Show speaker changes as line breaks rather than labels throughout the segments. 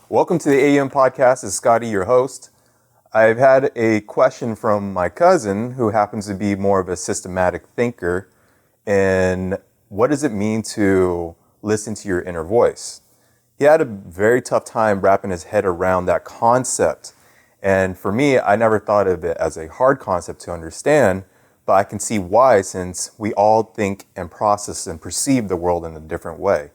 Welcome to the AUM podcast. This is Scotty, your host. I've had a question from my cousin who happens to be more of a systematic thinker. And what does it mean to listen to your inner voice? He had a very tough time wrapping his head around that concept. And for me, I never thought of it as a hard concept to understand, but I can see why, since we all think and process and perceive the world in a different way.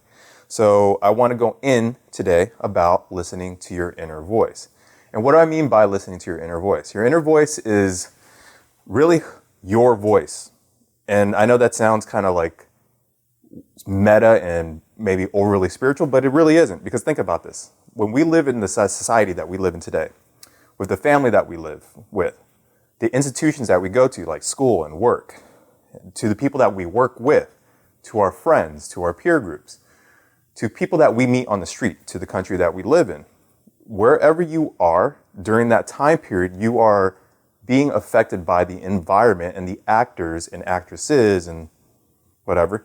So I want to go in today about listening to your inner voice. And what do I mean by listening to your inner voice? Your inner voice is really your voice. And I know that sounds kind of like meta and maybe overly spiritual, but it really isn't. Because think about this. When we live in the society that we live in today, with the family that we live with, the institutions that we go to, like school and work, to the people that we work with, to our friends, to our peer groups, to people that we meet on the street, to the country that we live in, wherever you are during that time period, you are being affected by the environment and the actors and actresses and whatever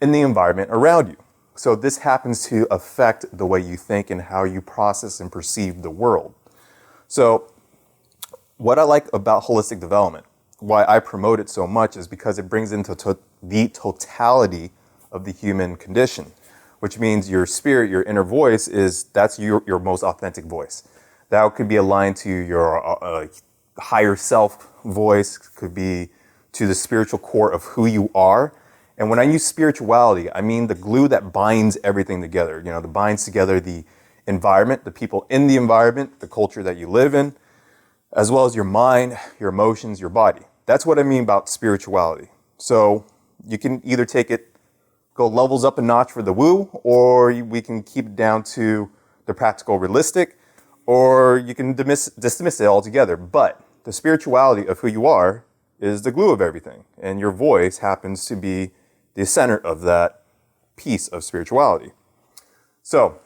in the environment around you. So this happens to affect the way you think and how you process and perceive the world. So what I like about holistic development, why I promote it so much, is because it brings into the totality of the human condition, which means your spirit, your inner voice, that's your most authentic voice. That could be aligned to your higher self voice, could be to the spiritual core of who you are. And when I use spirituality, I mean the glue that binds everything together, that binds together the environment, the people in the environment, the culture that you live in, as well as your mind, your emotions, your body. That's what I mean about spirituality. So you can either go levels up a notch for the woo, or we can keep it down to the practical realistic, or you can dismiss it altogether. But the spirituality of who you are is the glue of everything. And your voice happens to be the center of that piece of spirituality. So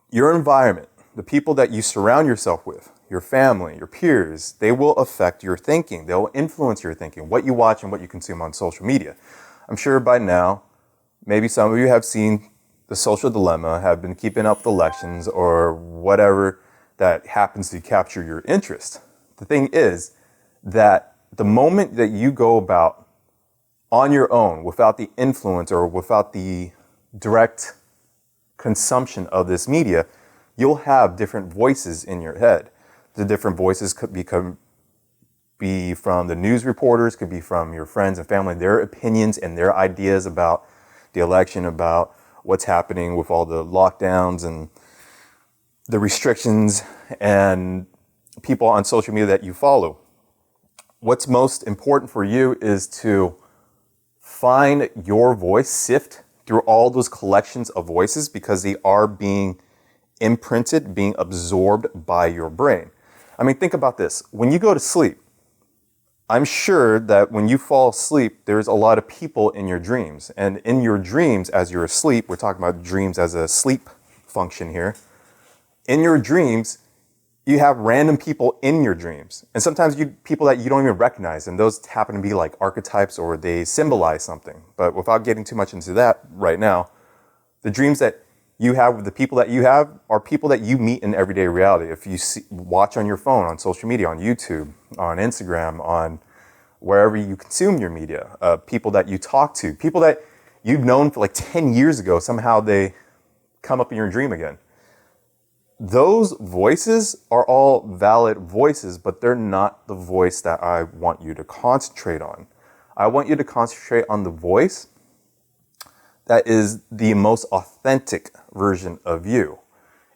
your environment, the people that you surround yourself with, your family, your peers, they will affect your thinking. They'll influence your thinking, what you watch and what you consume on social media. I'm sure by now, maybe some of you have seen The Social Dilemma, have been keeping up the elections or whatever that happens to capture your interest. The thing is that the moment that you go about on your own without the influence or without the direct consumption of this media, you'll have different voices in your head. The different voices could be from the news reporters, could be from your friends and family, their opinions and their ideas about the election, about what's happening with all the lockdowns and the restrictions and people on social media that you follow. What's most important for you is to find your voice, sift through all those collections of voices, because they are being imprinted, being absorbed by your brain. I mean, think about this. When you go to sleep, I'm sure that when you fall asleep, there's a lot of people in your dreams. And in your dreams, as you're asleep, we're talking about dreams as a sleep function here. In your dreams, you have random people in your dreams. And sometimes people that you don't even recognize. And those happen to be like archetypes, or they symbolize something. But without getting too much into that right now, the dreams that you have with the people that you have are people that you meet in everyday reality. If you watch on your phone, on social media, on YouTube, on Instagram, on wherever you consume your media, people that you talk to, people that you've known for like 10 years ago, somehow they come up in your dream again. Those voices are all valid voices, but they're not the voice that I want you to concentrate on. I want you to concentrate on the voice that is the most authentic version of you.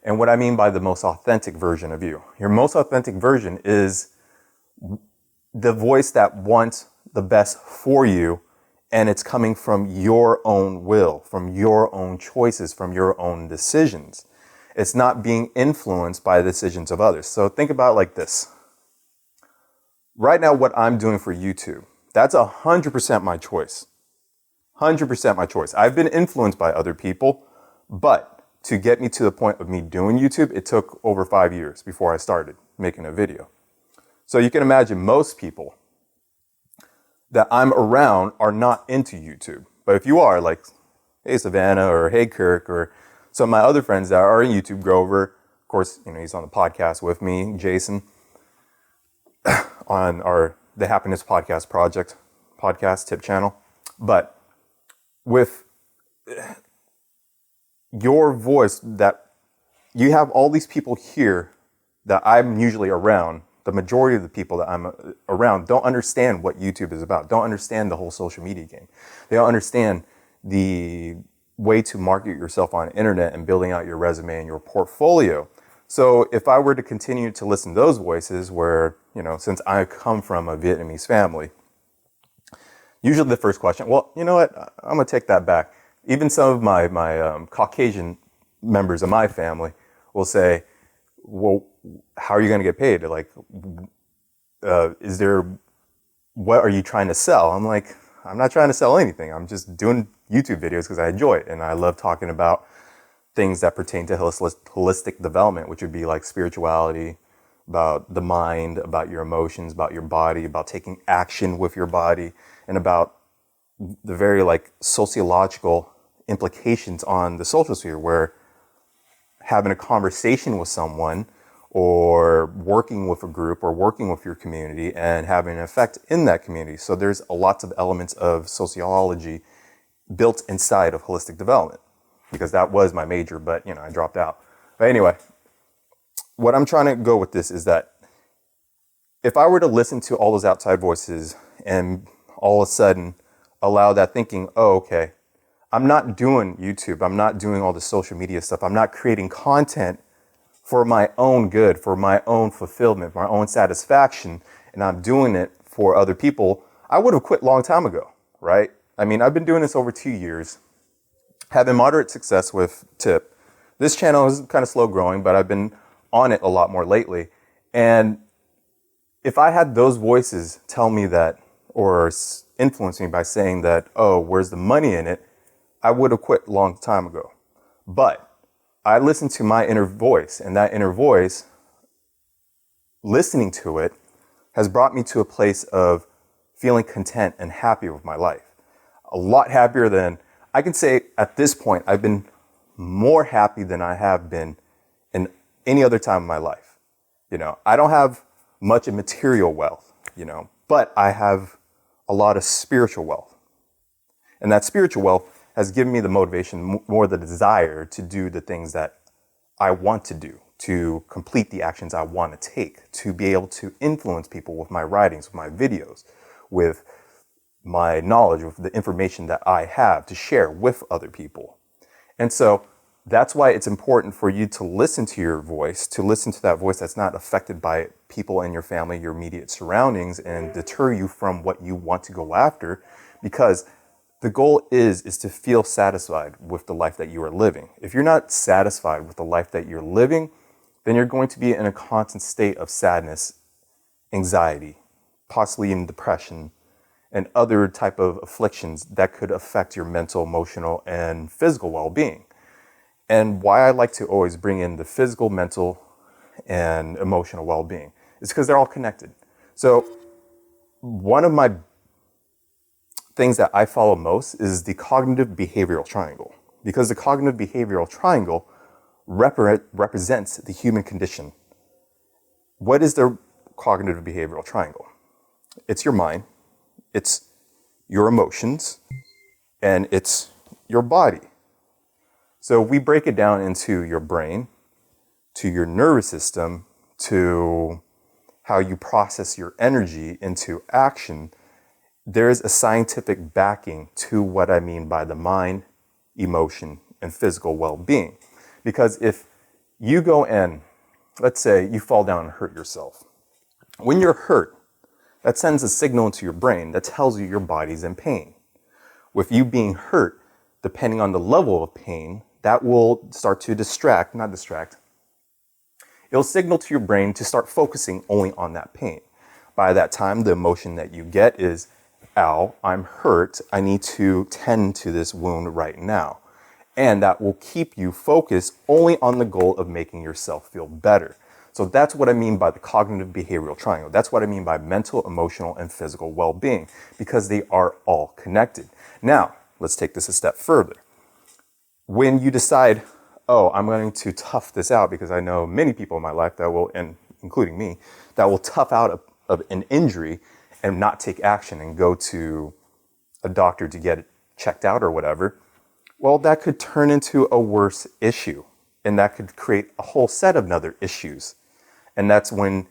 And what I mean by the most authentic version of you, your most authentic version is the voice that wants the best for you, and it's coming from your own will, from your own choices, from your own decisions. It's not being influenced by the decisions of others. So think about it like this. Right now, what I'm doing for YouTube, that's 100% my choice. 100% my choice. I've been influenced by other people, but to get me to the point of me doing YouTube, it took over 5 years before I started making a video. So you can imagine most people that I'm around are not into YouTube. But if you are, like, hey Savannah, or hey Kirk, or some of my other friends that are in YouTube, Grover, Of course, he's on the podcast with me, Jason, on the Happiness Podcast Project podcast tip channel. But with your voice, that you have all these people here that I'm usually around, the majority of the people that I'm around don't understand what YouTube is about, don't understand the whole social media game. They don't understand the way to market yourself on the internet and building out your resume and your portfolio. So if I were to continue to listen to those voices where, since I come from a Vietnamese family, usually the first question, well, you know what, I'm going to take that back. Even some of my Caucasian members of my family will say, well, how are you going to get paid? Like, what are you trying to sell? I'm like, I'm not trying to sell anything. I'm just doing YouTube videos because I enjoy it. And I love talking about things that pertain to holistic development, which would be like spirituality, about the mind, about your emotions, about your body, about taking action with your body, and about the very sociological implications on the social sphere, where having a conversation with someone or working with a group or working with your community and having an effect in that community. So there's lots of elements of sociology built inside of holistic development, because that was my major, but I dropped out. But anyway, what I'm trying to go with this is that if I were to listen to all those outside voices and all of a sudden allow that thinking, oh, okay, I'm not doing YouTube, I'm not doing all the social media stuff, I'm not creating content for my own good, for my own fulfillment, for my own satisfaction, and I'm doing it for other people, I would have quit a long time ago, right? I mean, I've been doing this over 2 years, having moderate success with Tip. This channel is kind of slow growing, but I've been on it a lot more lately. And if I had those voices tell me that, or influence me by saying that, oh, where's the money in it, I would have quit a long time ago. But I listened to my inner voice, and that inner voice, listening to it, has brought me to a place of feeling content and happy with my life. A lot happier than, I can say at this point, I've been more happy than I have been in any other time in my life. I don't have much in material wealth, but I have a lot of spiritual wealth. And that spiritual wealth has given me the motivation, more the desire to do the things that I want to do, to complete the actions I want to take, to be able to influence people with my writings, with my videos, with my knowledge, with the information that I have to share with other people. And so that's why it's important for you to listen to your voice, to listen to that voice that's not affected by people in your family, your immediate surroundings, and deter you from what you want to go after, because the goal is to feel satisfied with the life that you are living. If you're not satisfied with the life that you're living, then you're going to be in a constant state of sadness, anxiety, possibly even depression, and other type of afflictions that could affect your mental, emotional, and physical well-being. And why I like to always bring in the physical, mental, and emotional well-being is because they're all connected. So one of my things that I follow most is the cognitive behavioral triangle, because the cognitive behavioral triangle represents the human condition. What is the cognitive behavioral triangle? It's your mind, it's your emotions, and it's your body. So we break it down into your brain, to your nervous system, to how you process your energy into action. There's a scientific backing to what I mean by the mind, emotion, and physical well-being. Because if you go and, let's say you fall down and hurt yourself. When you're hurt, that sends a signal into your brain that tells you your body's in pain. With you being hurt, depending on the level of pain, that will start to it'll signal to your brain to start focusing only on that pain. By that time, the emotion that you get is, ow, I'm hurt, I need to tend to this wound right now. And that will keep you focused only on the goal of making yourself feel better. So that's what I mean by the cognitive behavioral triangle. That's what I mean by mental, emotional, and physical well-being, because they are all connected. Now, let's take this a step further. When you decide, oh, I'm going to tough this out, because I know many people in my life that will, and including me, that will tough out of an injury and not take action and go to a doctor to get it checked out or whatever. Well, that could turn into a worse issue, and that could create a whole set of other issues. And that's when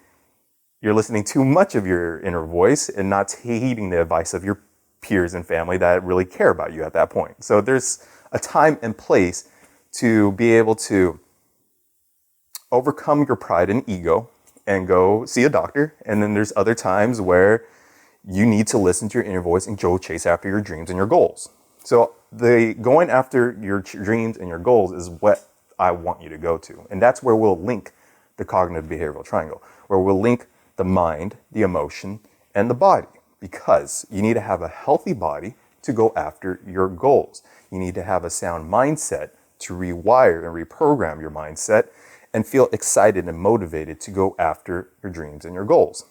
you're listening too much of your inner voice and not heeding the advice of your peers and family that really care about you at that point. So there's a time and place to be able to overcome your pride and ego and go see a doctor. And then there's other times where you need to listen to your inner voice and go chase after your dreams and your goals. So the going after your dreams and your goals is what I want you to go to. And that's where we'll link the cognitive behavioral triangle, where we'll link the mind, the emotion, and the body, because you need to have a healthy body to go after your goals. You need to have a sound mindset to rewire and reprogram your mindset and feel excited and motivated to go after your dreams and your goals.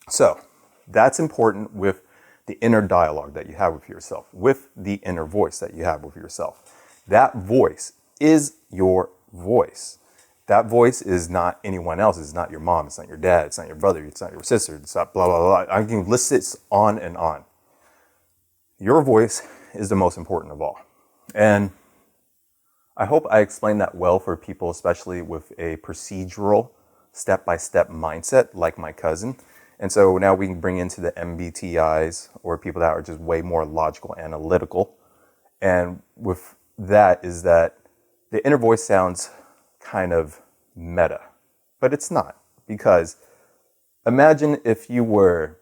So that's important with the inner dialogue that you have with yourself, with the inner voice that you have with yourself. That voice is your voice. That voice is not anyone else. It's not your mom. It's not your dad. It's not your brother. It's not your sister. It's not blah, blah, blah. I can list it on and on. Your voice is the most important of all. And I hope I explained that well for people, especially with a procedural, step-by-step mindset like my cousin. And so now we can bring into the MBTIs, or people that are just way more logical, analytical. And with that is that the inner voice sounds kind of meta, but it's not, because imagine if you were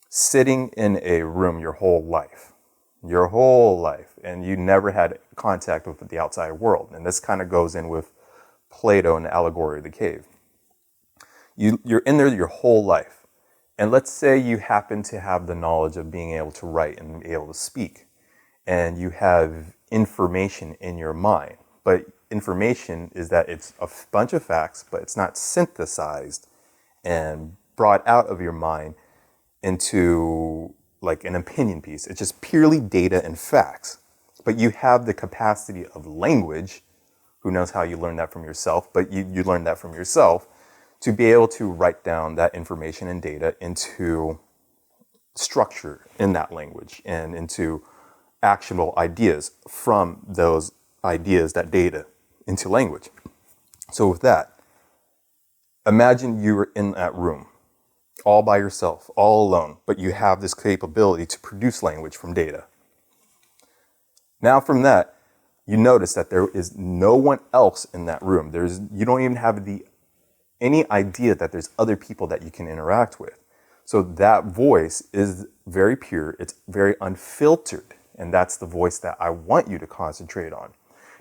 sitting in a room your whole life, and you never had contact with the outside world. And this kind of goes in with Plato and the allegory of the cave. You're in there your whole life. And let's say you happen to have the knowledge of being able to write and be able to speak, and you have information in your mind. But information is that it's a bunch of facts, but it's not synthesized and brought out of your mind into like an opinion piece. It's just purely data and facts. But you have the capacity of language. Who knows how you learned that from yourself, but you learned that from yourself, to be able to write down that information and data into structure in that language and into actionable ideas from those ideas, that data, into language. So with that, imagine you were in that room all by yourself, all alone, but you have this capability to produce language from data. Now from that, you notice that there is no one else in that room. You don't even have any idea that there's other people that you can interact with. So that voice is very pure, it's very unfiltered, and that's the voice that I want you to concentrate on.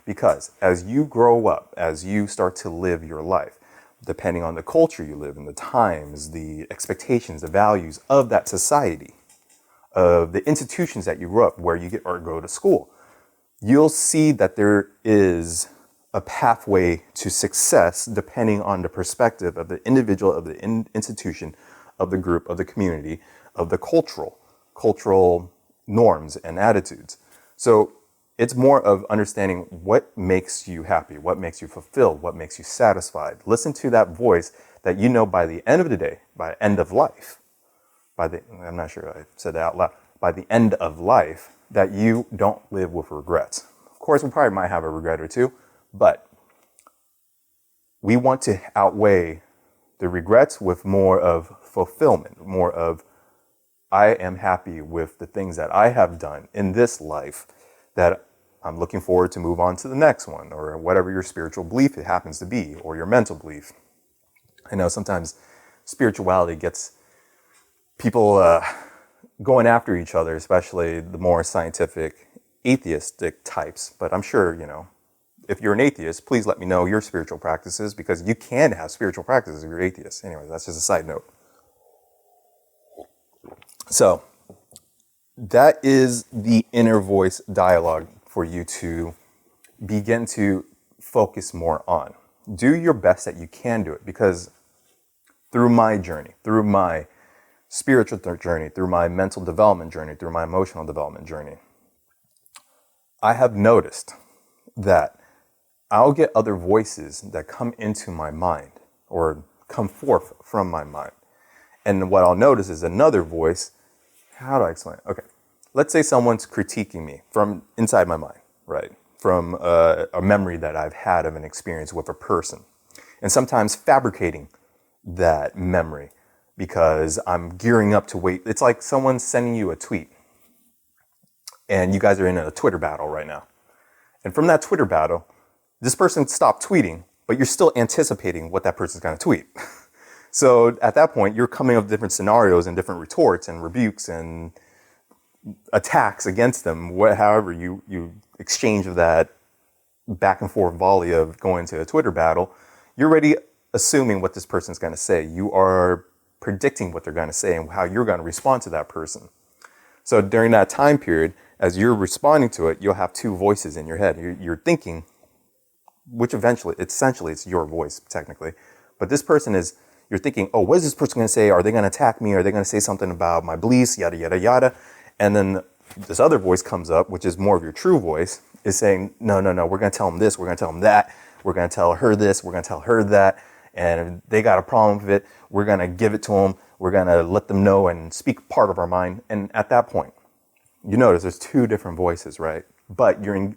Because as you grow up, as you start to live your life, depending on the culture you live in, the times, the expectations, the values of that society, of the institutions that you grew up, where you go to school, you'll see that there is a pathway to success depending on the perspective of the individual, of the institution, of the group, of the community, of the cultural norms and attitudes. So it's more of understanding what makes you happy, what makes you fulfilled, what makes you satisfied. Listen to that voice that you know by the end of the day, by end of life, I'm not sure I said that out loud, by the end of life, that you don't live with regrets. Of course, we probably might have a regret or two, but we want to outweigh the regrets with more of fulfillment, more of I am happy with the things that I have done in this life, that I'm looking forward to move on to the next one, or whatever your spiritual belief it happens to be, or your mental belief. I know sometimes spirituality gets people going after each other, especially the more scientific, atheistic types. But I'm sure, if you're an atheist, please let me know your spiritual practices, because you can have spiritual practices if you're atheist. Anyway, that's just a side note. So that is the inner voice dialogue for you to begin to focus more on. Do your best that you can do it, because through my journey, through my spiritual journey, through my mental development journey, through my emotional development journey, I have noticed that I'll get other voices that come into my mind or come forth from my mind. And what I'll notice is another voice. How do I explain it? Okay. Let's say someone's critiquing me from inside my mind, right? From a memory that I've had of an experience with a person. And sometimes fabricating that memory because I'm gearing up to wait. It's like someone's sending you a tweet and you guys are in a Twitter battle right now. And from that Twitter battle, this person stopped tweeting, but you're still anticipating what that person's going to tweet. So at that point, you're coming up with different scenarios and different retorts and rebukes and attacks against them. However you exchange of that back and forth volley of going to a Twitter battle, you're already assuming what this person's going to say. You are predicting what they're going to say and how you're going to respond to that person. So during that time period, as you're responding to it, you'll have two voices in your head. You're thinking, which essentially it's your voice technically, but this person is, you're thinking, oh, what is this person going to say? Are they going to attack me? Are they going to say something about my beliefs? Yada, yada, yada. And then this other voice comes up, which is more of your true voice, is saying, no, we're going to tell them this, we're going to tell them that, we're going to tell her this, we're going to tell her that. And if they got a problem with it, we're going to give it to them. We're going to let them know and speak part of our mind. And at that point, you notice there's two different voices, right? But you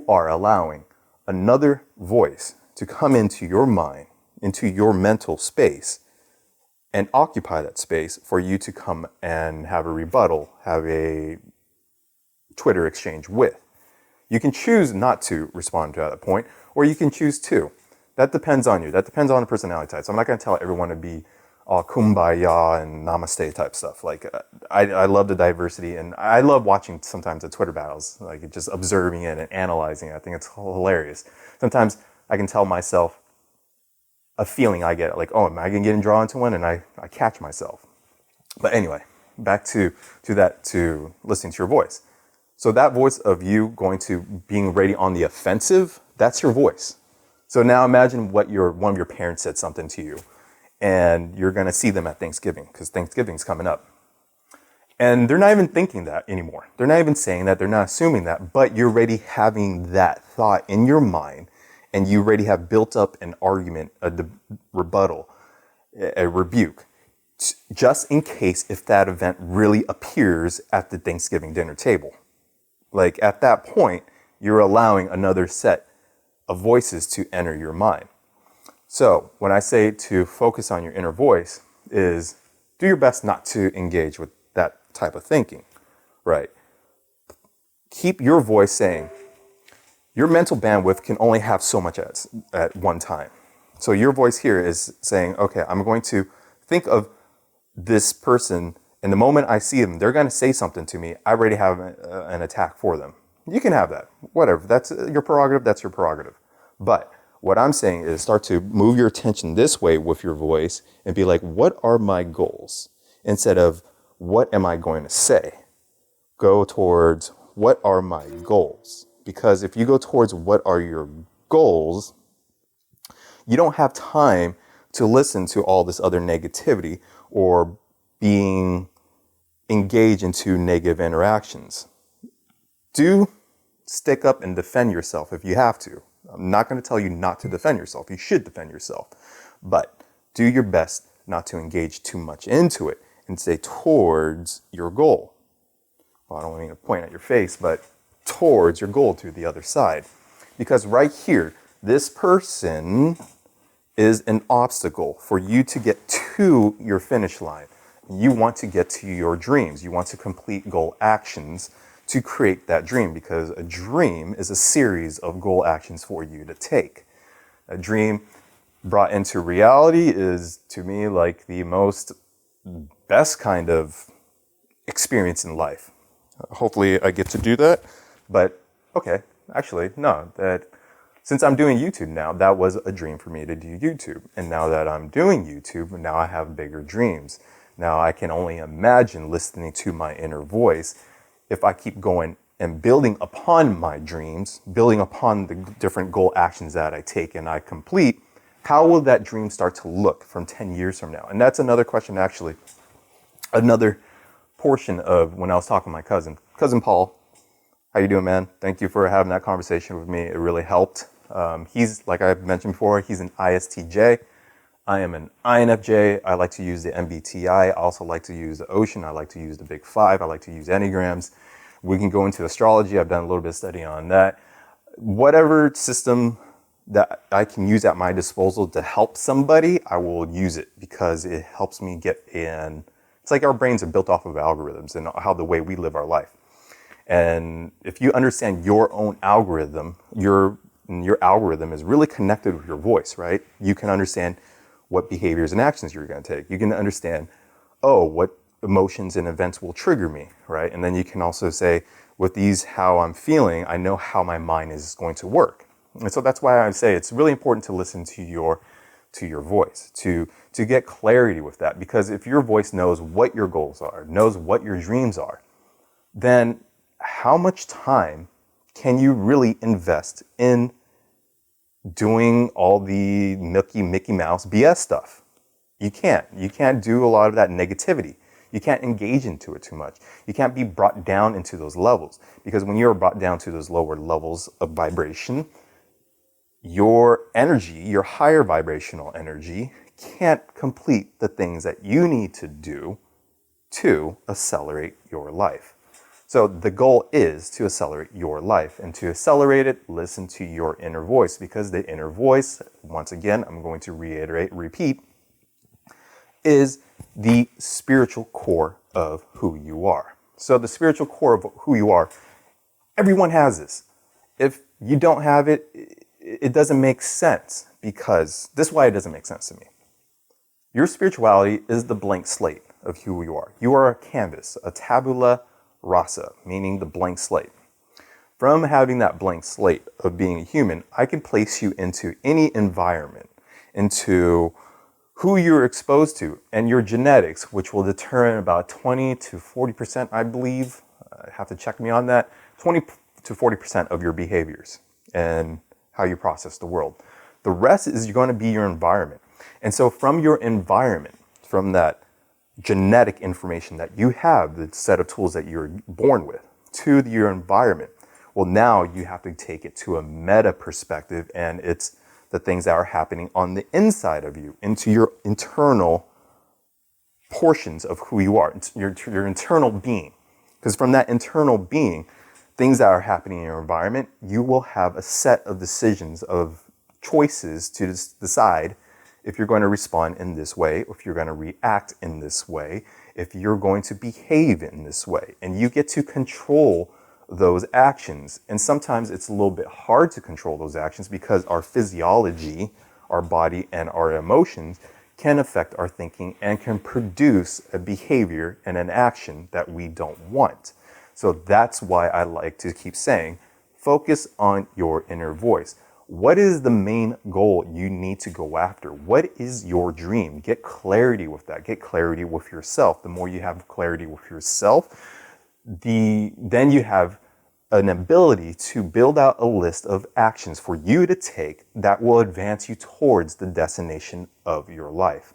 are allowing another voice to come into your mind, into your mental space, and occupy that space for you to come and have a rebuttal, have a Twitter exchange with. You can choose not to respond to that point, or you can choose to. That depends on you. That depends on the personality type. So I'm not going to tell everyone to be all kumbaya and namaste type stuff. Like I love the diversity, and I love watching sometimes the Twitter battles, like just observing it and analyzing it. I think it's hilarious. Sometimes I can tell myself a feeling I get, like, oh, am I going to get drawn into one? And I catch myself. But anyway, back to listening to your voice. So that voice of you going to being ready on the offensive, that's your voice. So now imagine one of your parents said something to you, and you're going to see them at Thanksgiving, because Thanksgiving's coming up. And they're not even thinking that anymore. They're not even saying that. They're not assuming that. But you're already having that thought in your mind, and you already have built up an argument, a rebuttal, a rebuke, just in case if that event really appears at the Thanksgiving dinner table. Like at that point, you're allowing another set of voices to enter your mind. So when I say to focus on your inner voice is do your best not to engage with that type of thinking, right? Keep your voice saying, your mental bandwidth can only have so much at one time. So your voice here is saying, okay, I'm going to think of this person, and the moment I see them, they're going to say something to me. I already have an attack for them. You can have that, whatever. That's your prerogative. That's your prerogative. But what I'm saying is start to move your attention this way with your voice and be like, what are my goals? Instead of what am I going to say? Go towards what are my goals? Because if you go towards what are your goals, you don't have time to listen to all this other negativity or being engaged into negative interactions. Do stick up and defend yourself if you have to. I'm not going to tell you not to defend yourself. You should defend yourself. But do your best not to engage too much into it and stay towards your goal. Well, I don't want to point at your face, but towards your goal, to the other side. Because right here, this person is an obstacle for you to get to your finish line. You want to get to your dreams. You want to complete goal actions to create that dream, because a dream is a series of goal actions for you to take. A dream brought into reality is, to me, like the most best kind of experience in life. Hopefully I get to do that. But okay, actually, no, since I'm doing YouTube now, that was a dream for me to do YouTube. And now that I'm doing YouTube, now I have bigger dreams. Now I can only imagine listening to my inner voice. If I keep going and building upon my dreams, building upon the different goal actions that I take and I complete, how will that dream start to look from 10 years from now? And that's another question, actually. Another portion of when I was talking to my cousin Paul, How you doing, man? Thank you for having that conversation with me. It really helped. He's, like I mentioned before, he's an ISTJ. I am an INFJ. I like to use the MBTI. I also like to use the Ocean. I like to use the Big Five. I like to use Enneagrams. We can go into astrology. I've done a little bit of study on that. Whatever system that I can use at my disposal to help somebody, I will use it because it helps me get in. It's like our brains are built off of algorithms and how the way we live our life. And if you understand your own algorithm, your algorithm is really connected with your voice, right? You can understand what behaviors and actions you're going to take. You can understand, oh, what emotions and events will trigger me, right? And then you can also say, with these, how I'm feeling, I know how my mind is going to work. And so that's why I say it's really important to listen to your voice, to get clarity with that. Because if your voice knows what your goals are, knows what your dreams are, then how much time can you really invest in doing all the Mickey Mouse BS stuff? You can't. You can't do a lot of that negativity. You can't engage into it too much. You can't be brought down into those levels, because when you're brought down to those lower levels of vibration, your energy, your higher vibrational energy, can't complete the things that you need to do to accelerate your life. So the goal is to accelerate your life, and to accelerate it, listen to your inner voice, because the inner voice, once again, I'm going to repeat, is the spiritual core of who you are. So the spiritual core of who you are, everyone has this. If you don't have it, it doesn't make sense, because this is why it doesn't make sense to me. Your spirituality is the blank slate of who you are. You are a canvas, a tabula rasa, meaning the blank slate. From having that blank slate of being a human, I can place you into any environment, into who you're exposed to, and your genetics, which will determine about 20 to 40%, I believe, have to check me on that, 20 to 40% of your behaviors and how you process the world. The rest is going to be your environment. And so from your environment, from that genetic information that you have, the set of tools that you're born with, to your environment, well, now you have to take it to a meta perspective, and it's the things that are happening on the inside of you, into your internal portions of who you are, your internal being. Because from that internal being, things that are happening in your environment, you will have a set of decisions, of choices to decide if you're going to respond in this way, or if you're going to react in this way, if you're going to behave in this way. And you get to control those actions. And sometimes it's a little bit hard to control those actions, because our physiology, our body, and our emotions can affect our thinking and can produce a behavior and an action that we don't want. So that's why I like to keep saying, focus on your inner voice. What is the main goal you need to go after? What is your dream? Get clarity with that. Get clarity with yourself. The more you have clarity with yourself, then you have an ability to build out a list of actions for you to take that will advance you towards the destination of your life.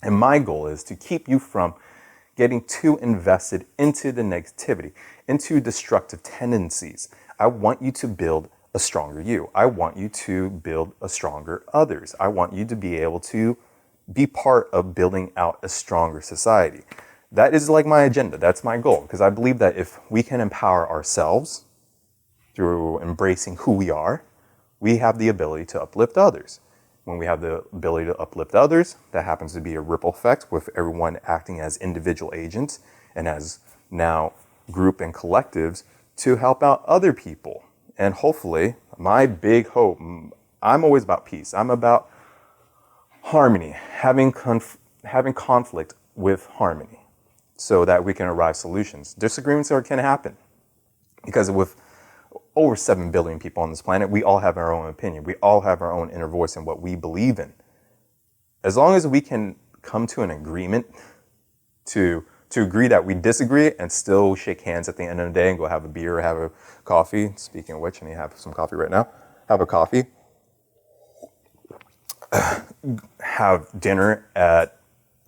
And my goal is to keep you from getting too invested into the negativity, into destructive tendencies. I want you to build a stronger you. I want you to build a stronger others. I want you to be able to be part of building out a stronger society. That is like my agenda. That's my goal, because I believe that if we can empower ourselves through embracing who we are, we have the ability to uplift others. When we have the ability to uplift others, that happens to be a ripple effect with everyone acting as individual agents and as now group and collectives to help out other people. And hopefully, my big hope, I'm always about peace. I'm about harmony, having conflict with harmony, so that we can arrive solutions. Disagreements can happen, because with over 7 billion people on this planet, we all have our own opinion. We all have our own inner voice and what we believe in. As long as we can come to an agreement to agree that we disagree and still shake hands at the end of the day and go have a beer or have a coffee. Speaking of which, I need to have some coffee right now. Have a coffee. Have dinner at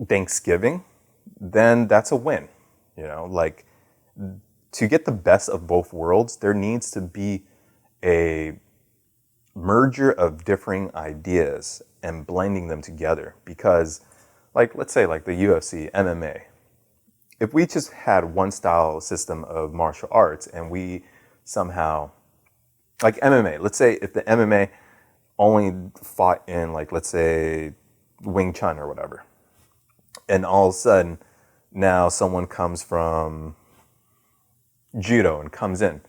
Thanksgiving, then that's a win. You know, like, to get the best of both worlds, there needs to be a merger of differing ideas and blending them together. Because, like, let's say like the UFC, MMA, if we just had one style system of martial arts and we somehow, like MMA, let's say if the MMA only fought in, like, let's say Wing Chun or whatever, and all of a sudden now someone comes from judo and comes in,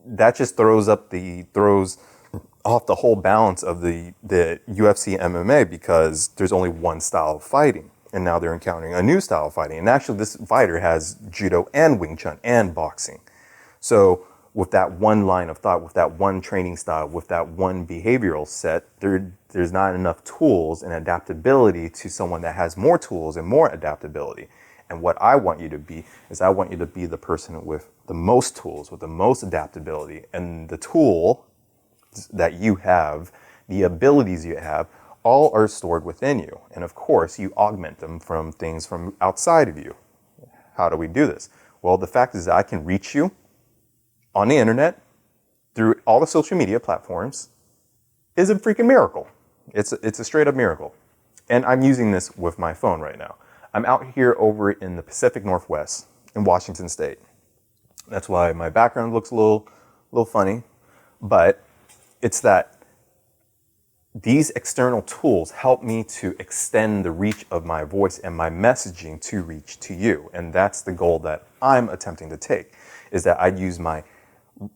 that just throws off the whole balance of the UFC MMA, because there's only one style of fighting, and now they're encountering a new style of fighting. And actually this fighter has judo and Wing Chun and boxing. So with that one line of thought, with that one training style, with that one behavioral set, there's not enough tools and adaptability to someone that has more tools and more adaptability. And what I want you to be is, I want you to be the person with the most tools, with the most adaptability. And the tool that you have, the abilities you have, all are stored within you. And of course, you augment them from things from outside of you. How do we do this? Well, the fact is that I can reach you on the internet through all the social media platforms is a freaking miracle. It's a straight up miracle. And I'm using this with my phone right now. I'm out here over in the Pacific Northwest in Washington State. That's why my background looks a little funny, but it's that these external tools help me to extend the reach of my voice and my messaging to reach to you. And that's the goal that I'm attempting to take, is that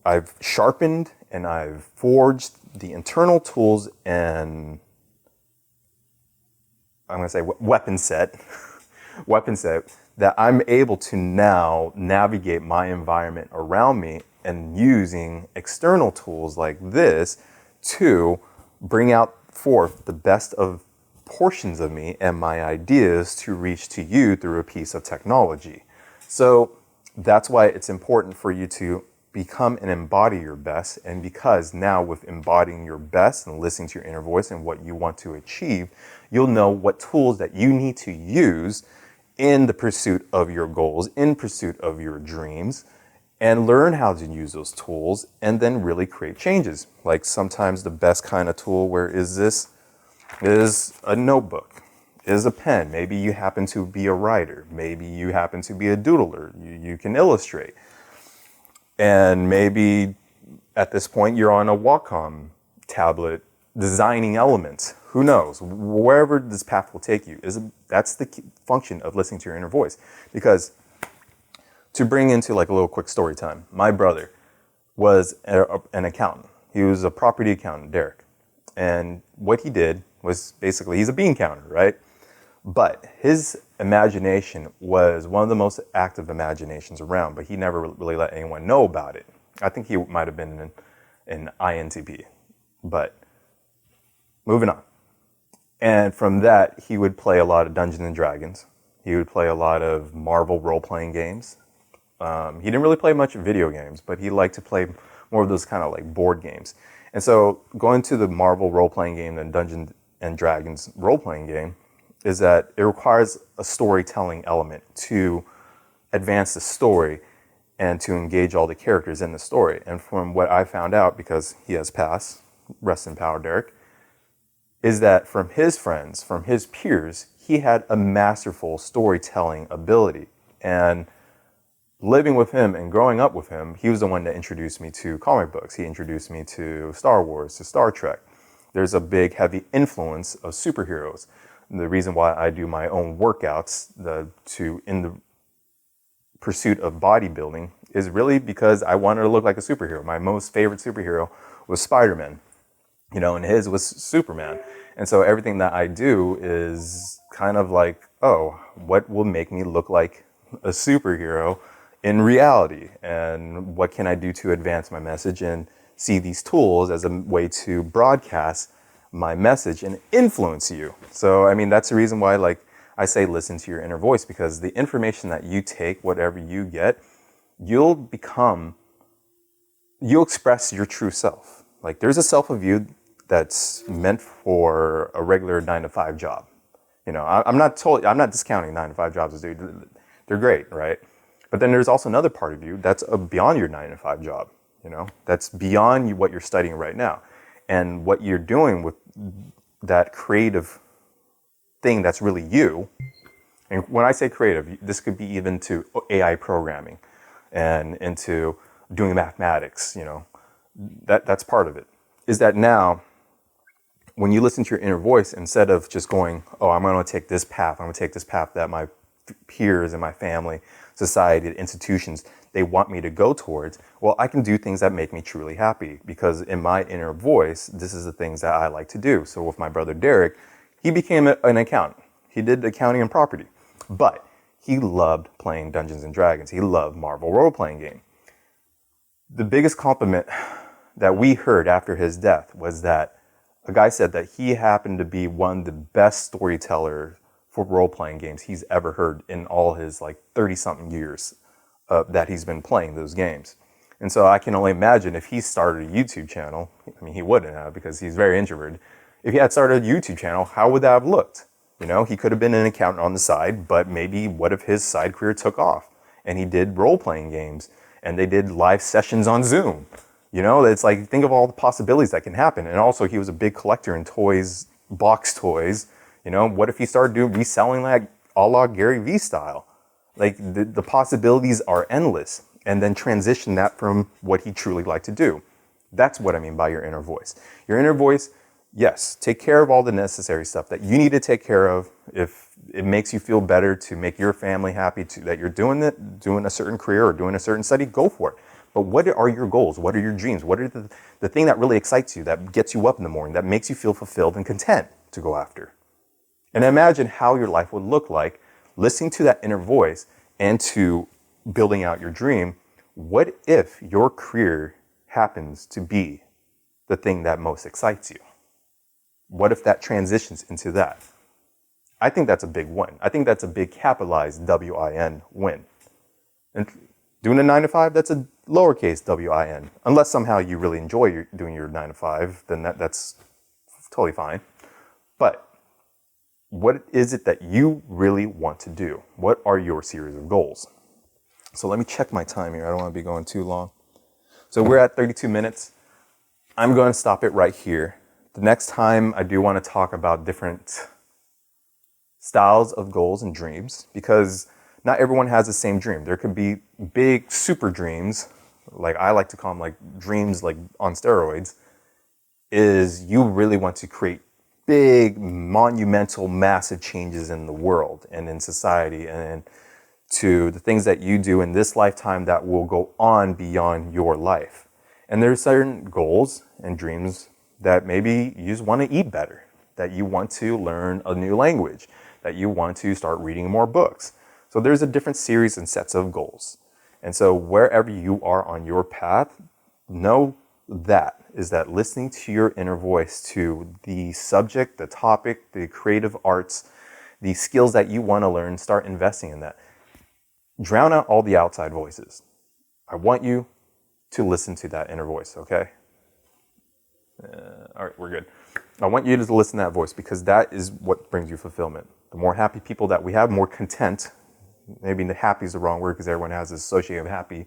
I've sharpened and I've forged the internal tools and, I'm going to say, weapon set that I'm able to now navigate my environment around me, and using external tools like this to bring out forth the best of portions of me and my ideas to reach to you through a piece of technology. So that's why it's important for you to become and embody your best. And because now with embodying your best and listening to your inner voice and what you want to achieve, you'll know what tools that you need to use in the pursuit of your goals, in pursuit of your dreams, and learn how to use those tools and then really create changes. Like sometimes the best kind of tool is a notebook, is a pen. Maybe you happen to be a writer. Maybe you happen to be a doodler. You can illustrate. And maybe at this point you're on a Wacom tablet designing elements. Who knows? Wherever this path will take you, that's the function of listening to your inner voice. Because to bring into like a little quick story time, my brother was an accountant. He was a property accountant, Derek. And what he did was basically, he's a bean counter, right? But his imagination was one of the most active imaginations around, but he never really let anyone know about it. I think he might have been an INTP, but moving on. And from that, he would play a lot of Dungeons and Dragons. He would play a lot of Marvel role-playing games. He didn't really play much video games, but he liked to play more of those kind of like board games. And so going to the Marvel role-playing game and Dungeons and Dragons role-playing game is that it requires a storytelling element to advance the story and to engage all the characters in the story. And from what I found out, because he has passed, rest in power, Derek, is that from his friends, from his peers, he had a masterful storytelling ability. And living with him and growing up with him, he was the one that introduced me to comic books. He introduced me to Star Wars, to Star Trek. There's a big, heavy influence of superheroes. The reason why I do my own workouts in the pursuit of bodybuilding is really because I wanted to look like a superhero. My most favorite superhero was Spider-Man, and his was Superman. And so everything that I do is kind of like, oh, what will make me look like a superhero in reality? And what can I do to advance my message and see these tools as a way to broadcast my message and influence you? So, that's the reason why, like, I say listen to your inner voice, because the information that you take, whatever you get, you'll express your true self. Like, there's a self of you that's meant for a regular 9-to-5 job. I'm not discounting 9-to-5 jobs, dude. They're great, right? But then there's also another part of you that's beyond your 9-to-5 job, that's beyond what you're studying right now. And what you're doing with that creative thing that's really you. And when I say creative, this could be even to AI programming and into doing mathematics, that's part of it. Is that now, when you listen to your inner voice, instead of just going, oh, I'm going to take this path, I'm going to take this path that my peers and my family, society, institutions, they want me to go towards, well, I can do things that make me truly happy, because in my inner voice, this is the things that I like to do. So with my brother Derek, he became an accountant. He did accounting and property, but he loved playing Dungeons and Dragons. He loved Marvel role-playing game. The biggest compliment that we heard after his death was that a guy said that he happened to be one of the best storytellers for role-playing games he's ever heard in all his 30-something years that he's been playing those games. And so I can only imagine if he started a YouTube channel, I mean, he wouldn't have because he's very introverted. If he had started a YouTube channel, how would that have looked? He could have been an accountant on the side, but maybe what if his side career took off and he did role-playing games and they did live sessions on Zoom? It's like, think of all the possibilities that can happen. And also he was a big collector in toys, box toys. What if he started reselling like a la Gary Vee style? Like the possibilities are endless, and then transition that from what he truly liked to do. That's what I mean by your inner voice. Your inner voice, yes, take care of all the necessary stuff that you need to take care of. If it makes you feel better to make your family happy, that you're doing a certain career or doing a certain study, go for it. But what are your goals? What are your dreams? What are the thing that really excites you, that gets you up in the morning, that makes you feel fulfilled and content to go after? And imagine how your life would look like listening to that inner voice and to building out your dream. What if your career happens to be the thing that most excites you? What if that transitions into that? I think that's a big win. I think that's a big capitalized W-I-N win. And doing a 9-to-5, that's a lowercase W-I-N. Unless somehow you really enjoy doing your 9-to-5, then that's totally fine. But what is it that you really want to do? What are your series of goals? So let me check my time here. I don't want to be going too long. So we're at 32 minutes. I'm going to stop it right here. The next time I do want to talk about different styles of goals and dreams, because not everyone has the same dream. There could be big super dreams, like I like to call them like dreams like on steroids, is you really want to create big, monumental, massive changes in the world and in society and to the things that you do in this lifetime that will go on beyond your life. And there's certain goals and dreams that maybe you just want to eat better, that you want to learn a new language, that you want to start reading more books. So there's a different series and sets of goals. And so wherever you are on your path, know that is that listening to your inner voice, to the subject, the topic, the creative arts, the skills that you want to learn, start investing in that. Drown out all the outside voices. I want you to listen to that inner voice, okay? All right, we're good. I want you to listen to that voice because that is what brings you fulfillment. The more happy people that we have, more content. Maybe happy is the wrong word because everyone has this association of happy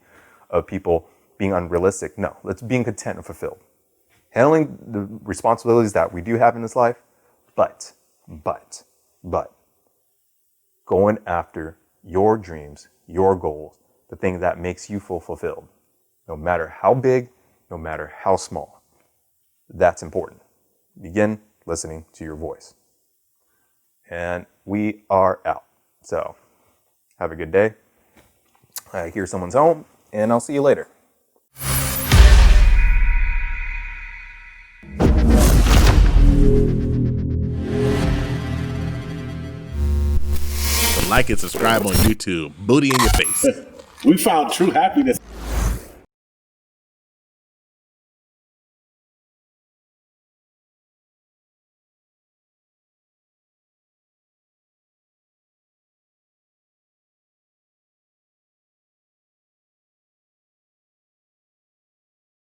of people being unrealistic. No, let's being content and fulfilled. Handling the responsibilities that we do have in this life, but going after your dreams, your goals, the thing that makes you feel fulfilled, no matter how big, no matter how small. That's important. Begin listening to your voice. And we are out. So have a good day. I hear someone's home, and I'll see you later.
Like and subscribe on YouTube. Booty in your face.
We found true happiness